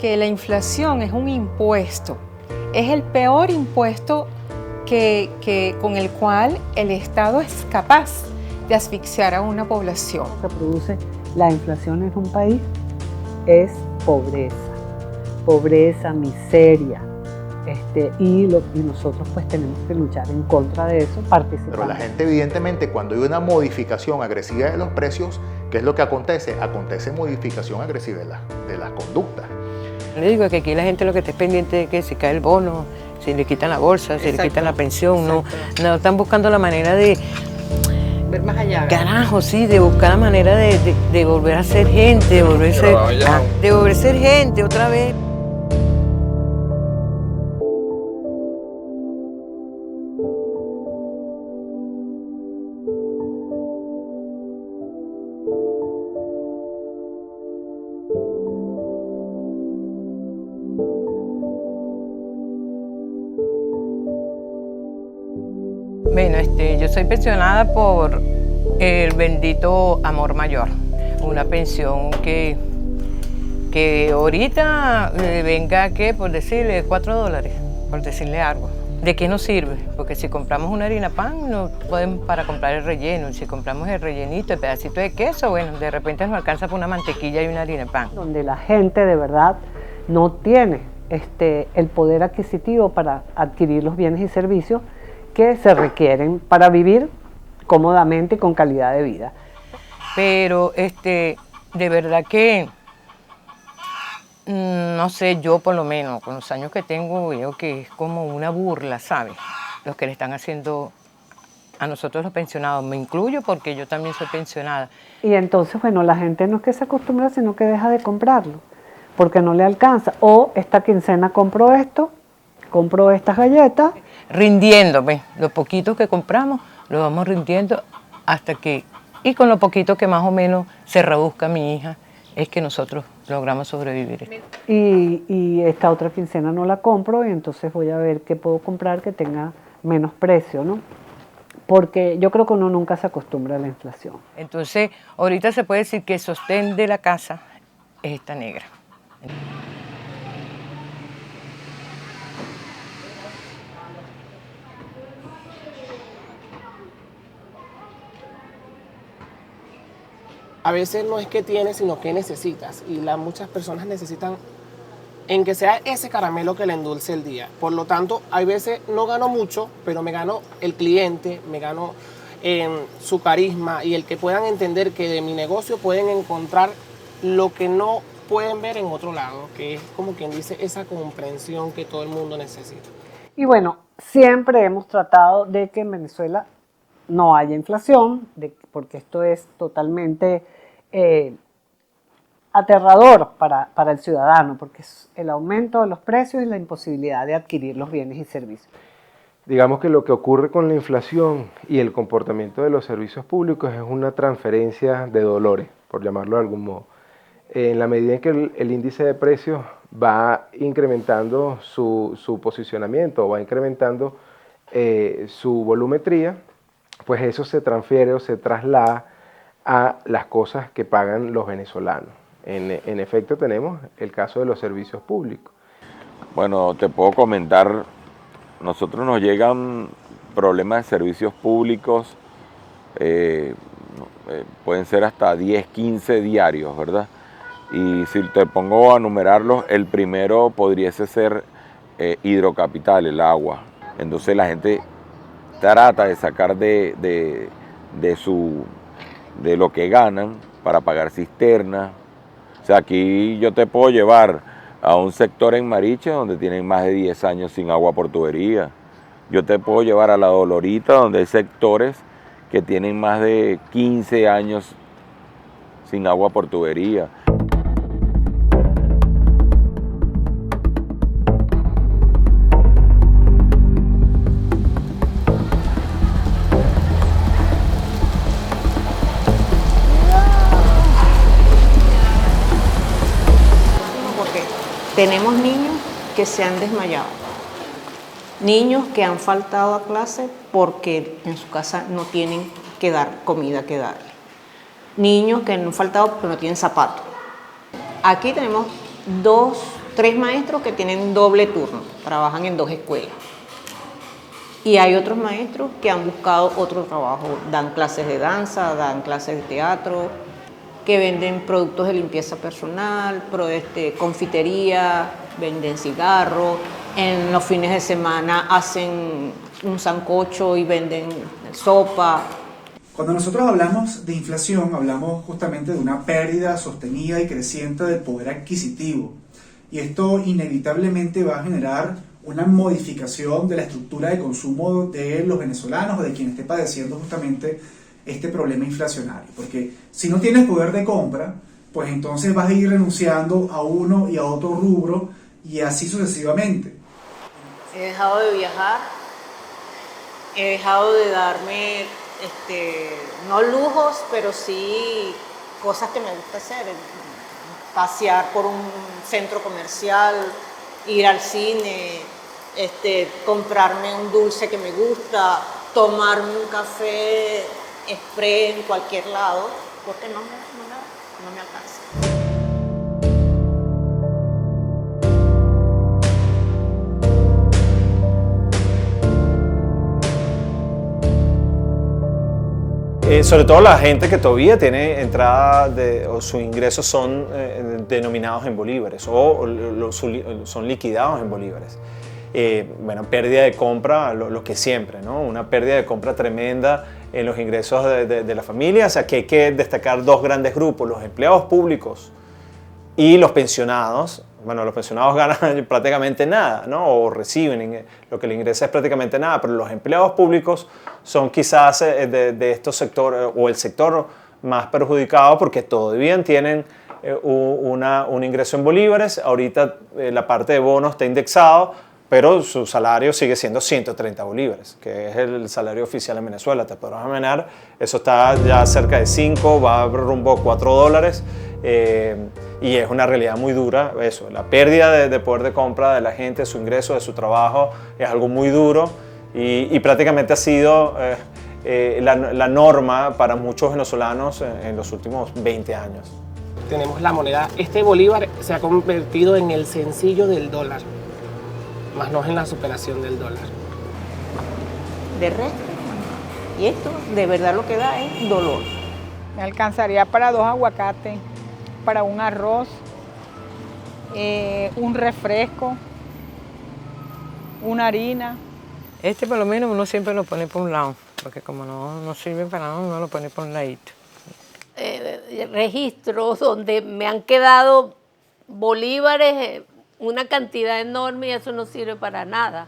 que la inflación es un impuesto. Es el peor impuesto con el cual el Estado es capaz de asfixiar a una población. Lo que produce la inflación en un país es pobreza, miseria. Y nosotros pues tenemos que luchar en contra de eso, participar. Pero la gente evidentemente cuando hay una modificación agresiva de los precios, ¿qué es lo que acontece? Acontece modificación agresiva de las conductas. Le digo que aquí la gente lo que está pendiente de que si cae el bono, si le quitan la bolsa, si le quitan la pensión, no están buscando la manera de Ver más allá. Carajo, sí, de buscar la manera de volver a ser gente, de volver a ser gente otra vez. Bueno, yo soy pensionada por el bendito Amor Mayor, una pensión que ahorita venga que por decirle $4, por decirle algo. ¿De qué nos sirve? Porque si compramos una harina pan, no podemos para comprar el relleno. Si compramos el rellenito, el pedacito de queso, bueno, de repente nos alcanza por una mantequilla y una harina pan. Donde la gente de verdad no tiene el poder adquisitivo para adquirir los bienes y servicios que se requieren para vivir cómodamente y con calidad de vida. Pero de verdad que, no sé, yo por lo menos, con los años que tengo, veo que es como una burla, ¿sabes? Los que le están haciendo a nosotros los pensionados, me incluyo porque yo también soy pensionada. Y entonces, bueno, la gente no es que se acostumbra, sino que deja de comprarlo, porque no le alcanza. O esta quincena compro esto, compro estas galletas. Rindiéndome, lo poquito que compramos, lo vamos rindiendo hasta que, y con lo poquito que más o menos se reduzca mi hija, es que nosotros logramos sobrevivir. Y esta otra quincena no la compro y entonces voy a ver qué puedo comprar que tenga menos precio, ¿no? Porque yo creo que uno nunca se acostumbra a la inflación. Entonces, ahorita se puede decir que el sostén de la casa es esta negra. A veces no es que tienes, sino que necesitas. Y muchas personas necesitan en que sea ese caramelo que le endulce el día. Por lo tanto, hay veces no gano mucho, pero me gano el cliente, me gano su carisma y el que puedan entender que de mi negocio pueden encontrar lo que no pueden ver en otro lado, que es como quien dice esa comprensión que todo el mundo necesita. Y bueno, siempre hemos tratado de que en Venezuela no haya inflación, porque esto es totalmente aterrador para el ciudadano, porque es el aumento de los precios y la imposibilidad de adquirir los bienes y servicios. Digamos que lo que ocurre con la inflación y el comportamiento de los servicios públicos es una transferencia de dolores, por llamarlo de algún modo. En la medida en que el índice de precios va incrementando su posicionamiento, va incrementando su volumetría, pues eso se transfiere o se traslada a las cosas que pagan los venezolanos. En efecto, tenemos el caso de los servicios públicos. Bueno, te puedo comentar, nosotros nos llegan problemas de servicios públicos, pueden ser hasta 10, 15 diarios, ¿verdad? Y si te pongo a numerarlos, el primero podría ser Hidrocapital, el agua. Entonces la gente trata de sacar de lo que ganan para pagar cisternas. O sea, aquí yo te puedo llevar a un sector en Mariche donde tienen más de 10 años sin agua por tubería. Yo te puedo llevar a La Dolorita donde hay sectores que tienen más de 15 años sin agua por tubería. Tenemos niños que se han desmayado, niños que han faltado a clase porque en su casa no tienen que dar comida que darle, niños que han faltado porque no tienen zapatos. Aquí tenemos dos 3 maestros que tienen doble turno, trabajan en 2 escuelas. Y hay otros maestros que han buscado otro trabajo, dan clases de danza, dan clases de teatro, que venden productos de limpieza personal, confitería, venden cigarros, en los fines de semana hacen un sancocho y venden sopa. Cuando nosotros hablamos de inflación, hablamos justamente de una pérdida sostenida y creciente del poder adquisitivo. Y esto inevitablemente va a generar una modificación de la estructura de consumo de los venezolanos o de quien esté padeciendo justamente este problema inflacionario. Porque si no tienes poder de compra, pues entonces vas a ir renunciando a uno y a otro rubro y así sucesivamente. He dejado de viajar, he dejado de darme, no lujos, pero sí cosas que me gusta hacer. Pasear por un centro comercial, ir al cine, comprarme un dulce que me gusta, tomarme un café express en cualquier lado, porque no me alcanza. Sobre todo la gente que todavía tiene entrada o sus ingresos son denominados en bolívares o son liquidados en bolívares. Bueno, pérdida de compra, lo que siempre, ¿no? Una pérdida de compra tremenda en los ingresos de la familia. O sea, que hay que destacar 2 grandes grupos, los empleados públicos y los pensionados. Bueno, los pensionados ganan prácticamente nada, ¿no? O reciben, lo que les ingresa es prácticamente nada, pero los empleados públicos son quizás de estos sectores o el sector más perjudicado porque todavía tienen un ingreso en bolívares. Ahorita la parte de bonos está indexado, pero su salario sigue siendo 130 bolívares, que es el salario oficial en Venezuela. Te podrás imaginar, eso está ya cerca de 5, va rumbo a $4. Y es una realidad muy dura eso, la pérdida de poder de compra de la gente, de su ingreso, de su trabajo, es algo muy duro y prácticamente ha sido la norma para muchos venezolanos en los últimos 20 años. Tenemos la moneda, este bolívar se ha convertido en el sencillo del dólar, más no en la superación del dólar. De resto, y esto de verdad lo que da es dolor. Me alcanzaría para 2 aguacates, para un arroz, un refresco, una harina. Por lo menos uno siempre lo pone por un lado, porque como no sirve para nada, uno lo pone por un ladito. Registros donde me han quedado bolívares, una cantidad enorme y eso no sirve para nada.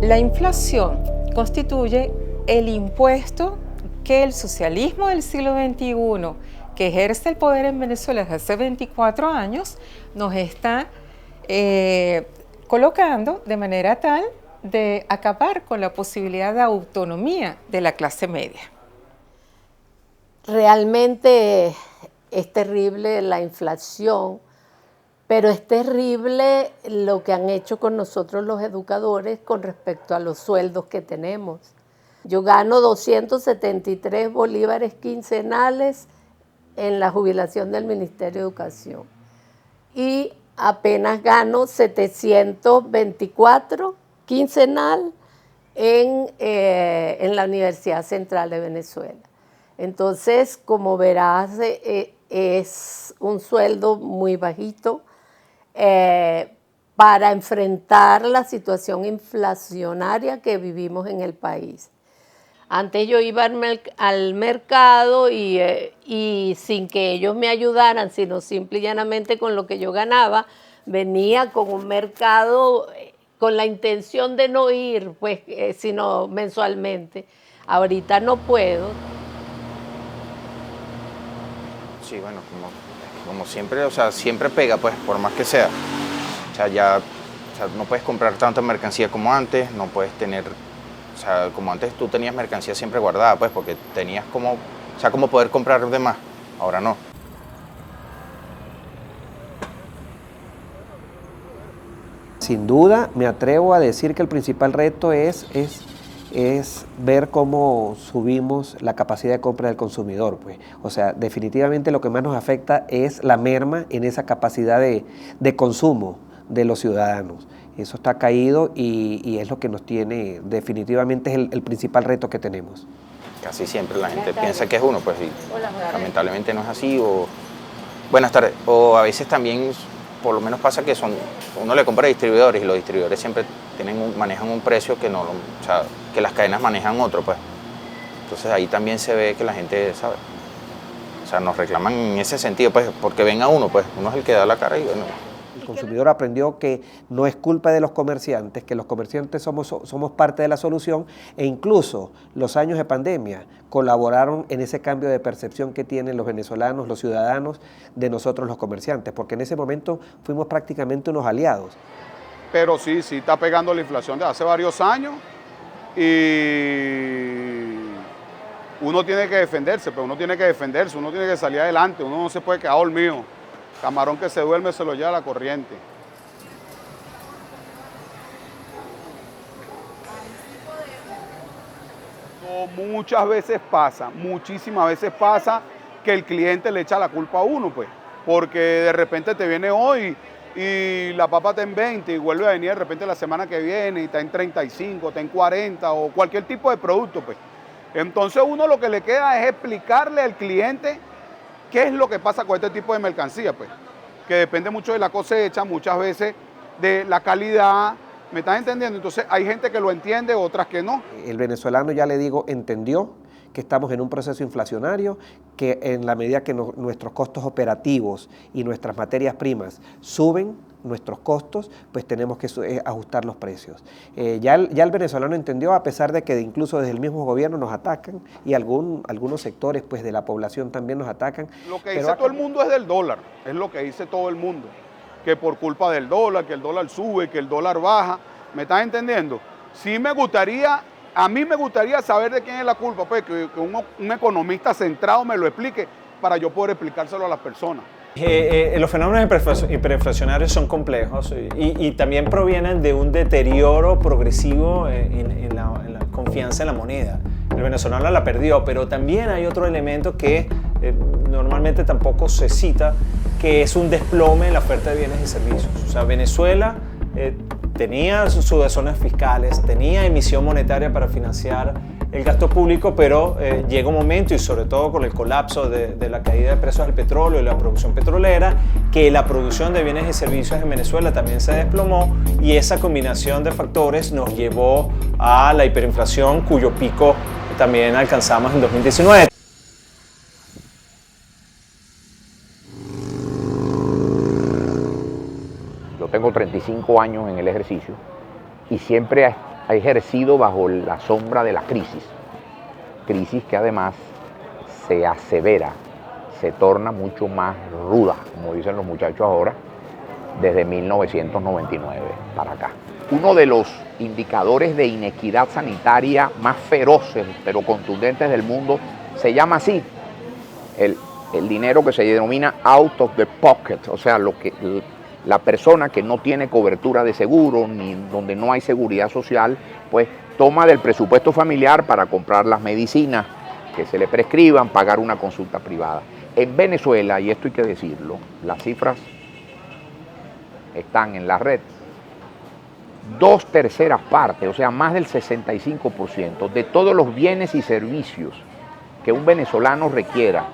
La inflación constituye el impuesto que el socialismo del siglo XXI, que ejerce el poder en Venezuela desde hace 24 años, nos está colocando de manera tal de acabar con la posibilidad de autonomía de la clase media. Realmente es terrible la inflación, pero es terrible lo que han hecho con nosotros los educadores con respecto a los sueldos que tenemos. Yo gano 273 bolívares quincenales en la jubilación del Ministerio de Educación y apenas gano 724 quincenal en la Universidad Central de Venezuela. Entonces, como verás, es un sueldo muy bajito para enfrentar la situación inflacionaria que vivimos en el país. Antes yo iba al mercado y sin que ellos me ayudaran, sino simple y llanamente con lo que yo ganaba, venía con un mercado con la intención de no ir, pues, sino mensualmente. Ahorita no puedo. Sí, bueno, como siempre, o sea, siempre pega, pues, por más que sea. O sea, ya no puedes comprar tanta mercancía como antes, no puedes tener, o sea, como antes tú tenías mercancía siempre guardada, pues, porque tenías como poder comprar de más, ahora no. sin duda me atrevo a decir que el principal reto es ver cómo subimos la capacidad de compra del consumidor, pues. O sea, definitivamente lo que más nos afecta es la merma en esa capacidad de consumo de los ciudadanos. Eso está caído y es lo que nos tiene, definitivamente es el principal reto que tenemos. Casi siempre la gente piensa que es uno, pues sí, lamentablemente no es así, o buenas tardes, o a veces también, por lo menos pasa que uno le compra a distribuidores y los distribuidores siempre manejan un precio que no, o sea, que las cadenas manejan otro, pues. Entonces ahí también se ve que la gente, ¿sabe? O sea, nos reclaman en ese sentido, pues, porque ven a uno, pues, uno es el que da la cara y bueno. El consumidor aprendió que no es culpa de los comerciantes, que los comerciantes somos parte de la solución, e incluso los años de pandemia colaboraron en ese cambio de percepción que tienen los venezolanos, los ciudadanos, de nosotros los comerciantes, porque en ese momento fuimos prácticamente unos aliados. Pero sí está pegando la inflación de hace varios años y uno tiene que defenderse, uno tiene que salir adelante, uno no se puede quedar dormido. Camarón que se duerme se lo lleva la corriente. Muchas veces pasa, muchísimas veces pasa que el cliente le echa la culpa a uno, pues, porque de repente te viene hoy y la papa está en 20 y vuelve a venir de repente la semana que viene y está en 35, está en 40 o cualquier tipo de producto, pues. Entonces uno lo que le queda es explicarle al cliente qué es lo que pasa con este tipo de mercancía, pues, que depende mucho de la cosecha, muchas veces de la calidad, ¿me estás entendiendo? Entonces hay gente que lo entiende, otras que no. El venezolano, ya le digo, entendió que estamos en un proceso inflacionario, que en la medida que nuestros costos operativos y nuestras materias primas suben nuestros costos, pues tenemos que ajustar los precios. Ya el venezolano entendió, a pesar de que incluso desde el mismo gobierno nos atacan y algunos sectores pues, de la población también nos atacan. Lo que dice todo el mundo es del dólar, es lo que dice todo el mundo, que por culpa del dólar, que el dólar sube, que el dólar baja, ¿me estás entendiendo? Sí me gustaría, a mí me gustaría saber de quién es la culpa, pues que un economista centrado me lo explique para yo poder explicárselo a las personas. Los fenómenos hiperinflacionarios son complejos y también provienen de un deterioro progresivo en la confianza en la moneda. El venezolano la perdió, pero también hay otro elemento que normalmente tampoco se cita, que es un desplome en la oferta de bienes y servicios. O sea, Venezuela tenía sus zonas fiscales, tenía emisión monetaria para financiar el gasto público, pero llega un momento, y sobre todo con el colapso de la caída de precios del petróleo y la producción petrolera, que la producción de bienes y servicios en Venezuela también se desplomó, y esa combinación de factores nos llevó a la hiperinflación, cuyo pico también alcanzamos en 2019. Yo tengo 35 años en el ejercicio y siempre ha ejercido bajo la sombra de la crisis que además se asevera, se torna mucho más ruda, como dicen los muchachos ahora, desde 1999 para acá. Uno de los indicadores de inequidad sanitaria más feroces pero contundentes del mundo se llama así, el dinero que se denomina out of the pocket, o sea, la persona que no tiene cobertura de seguro ni donde no hay seguridad social, pues toma del presupuesto familiar para comprar las medicinas que se le prescriban, pagar una consulta privada. En Venezuela, y esto hay que decirlo, las cifras están en la red, 2/3 partes, o sea, más del 65% de todos los bienes y servicios que un venezolano requiera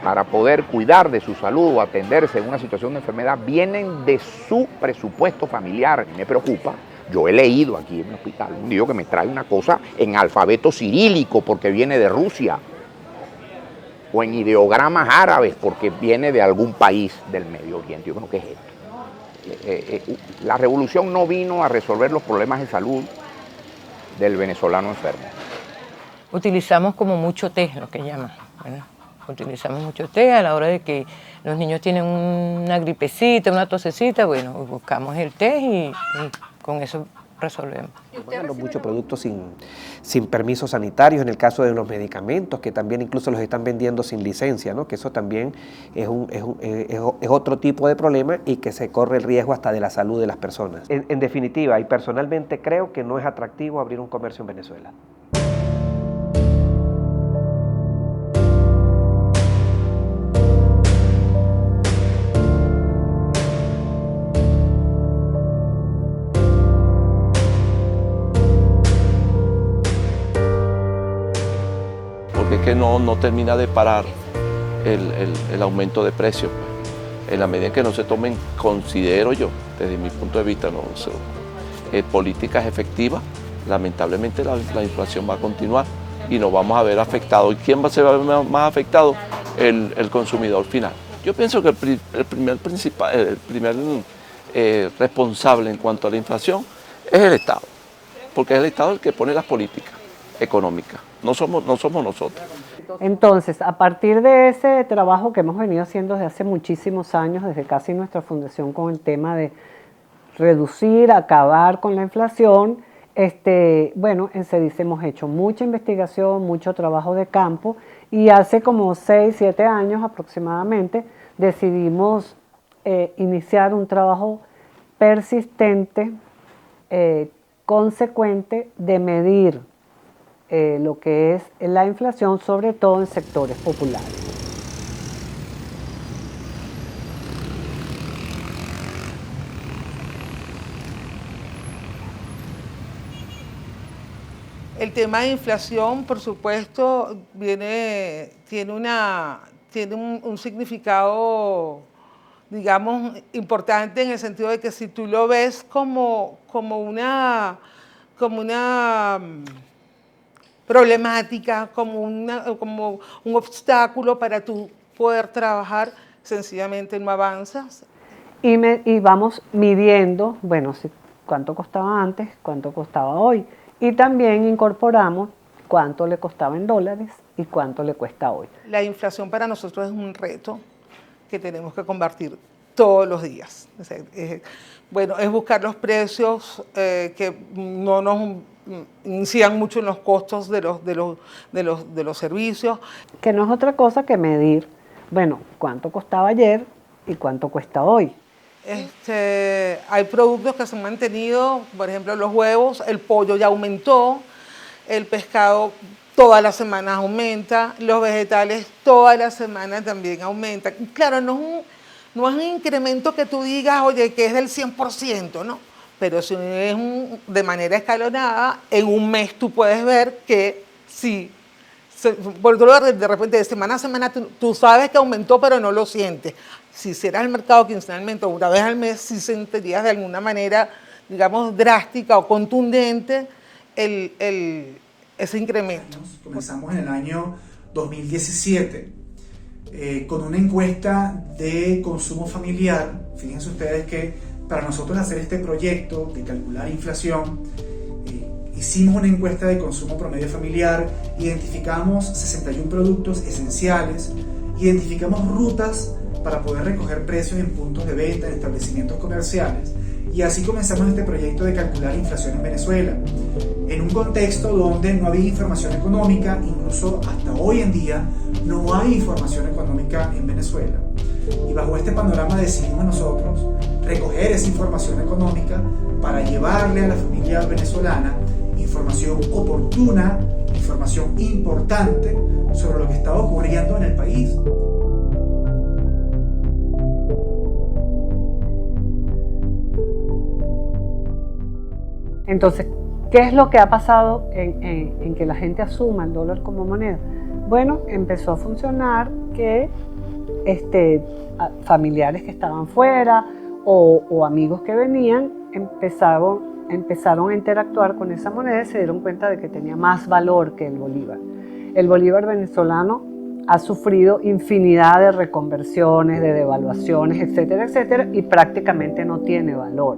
para poder cuidar de su salud o atenderse en una situación de enfermedad, vienen de su presupuesto familiar. Me preocupa. Yo he leído aquí en el hospital un libro que me trae una cosa en alfabeto cirílico porque viene de Rusia, o en ideogramas árabes porque viene de algún país del Medio Oriente. Yo creo que es esto. La revolución no vino a resolver los problemas de salud del venezolano enfermo. Utilizamos como mucho té, lo que llaman, ¿verdad? Utilizamos mucho té a la hora de que los niños tienen una gripecita, una tosecita, bueno, buscamos el té y con eso resolvemos. Bueno, muchos productos sin permisos sanitarios, en el caso de los medicamentos, que también incluso los están vendiendo sin licencia, ¿no? Que eso también es otro tipo de problema y que se corre el riesgo hasta de la salud de las personas. En definitiva, y personalmente creo que no es atractivo abrir un comercio en Venezuela. Es que no termina de parar el aumento de precios. Pues. En la medida en que no se tomen, considero yo, desde mi punto de vista, políticas efectivas, lamentablemente la inflación va a continuar y nos vamos a ver afectados. ¿Y quién va a ser más afectado? El consumidor final. Yo pienso que el primer responsable en cuanto a la inflación es el Estado, porque es el Estado el que pone las políticas económicas. No somos nosotros. Entonces, a partir de ese trabajo que hemos venido haciendo desde hace muchísimos años, desde casi nuestra fundación, con el tema de reducir, acabar con la inflación, bueno, en CEDICE hemos hecho mucha investigación, mucho trabajo de campo, y hace como 6, 7 años aproximadamente decidimos iniciar un trabajo persistente, consecuente, de medir lo que es la inflación, sobre todo en sectores populares. El tema de inflación, por supuesto, tiene un significado, digamos, importante, en el sentido de que si tú lo ves como una problemática, como un obstáculo para tú poder trabajar, sencillamente no avanzas. Y vamos midiendo, bueno, cuánto costaba antes, cuánto costaba hoy. Y también incorporamos cuánto le costaba en dólares y cuánto le cuesta hoy. La inflación para nosotros es un reto que tenemos que combatir todos los días. O sea, es buscar los precios que no nos incidan mucho en los costos de los servicios. Que no es otra cosa que medir, bueno, cuánto costaba ayer y cuánto cuesta hoy. Hay productos que se han mantenido, por ejemplo los huevos, el pollo ya aumentó, el pescado todas las semanas aumenta, los vegetales todas las semanas también aumentan. Claro, no es un incremento que tú digas, oye, que es del 100%, ¿no? Pero si es de manera escalonada, en un mes tú puedes ver que sí, de repente de semana a semana tú sabes que aumentó, pero no lo sientes. Si hicieras el mercado quincenalmente o una vez al mes, sí sentirías de alguna manera, digamos, drástica o contundente ese incremento. Comenzamos en el año 2017 con una encuesta de consumo familiar. Fíjense ustedes que para nosotros hacer este proyecto de calcular inflación, hicimos una encuesta de consumo promedio familiar, identificamos 61 productos esenciales, identificamos rutas para poder recoger precios en puntos de venta, en establecimientos comerciales, y así comenzamos este proyecto de calcular inflación en Venezuela, en un contexto donde no había información económica, incluso hasta hoy en día no hay información económica en Venezuela. Y bajo este panorama decidimos nosotros recoger esa información económica para llevarle a la familia venezolana información oportuna, información importante sobre lo que está ocurriendo en el país. Entonces, ¿qué es lo que ha pasado en que la gente asuma el dólar como moneda? Bueno, empezó a funcionar que familiares que estaban fuera o amigos que venían empezaron a interactuar con esa moneda y se dieron cuenta de que tenía más valor que el bolívar. El bolívar venezolano ha sufrido infinidad de reconversiones, de devaluaciones, etcétera, etcétera, y prácticamente no tiene valor.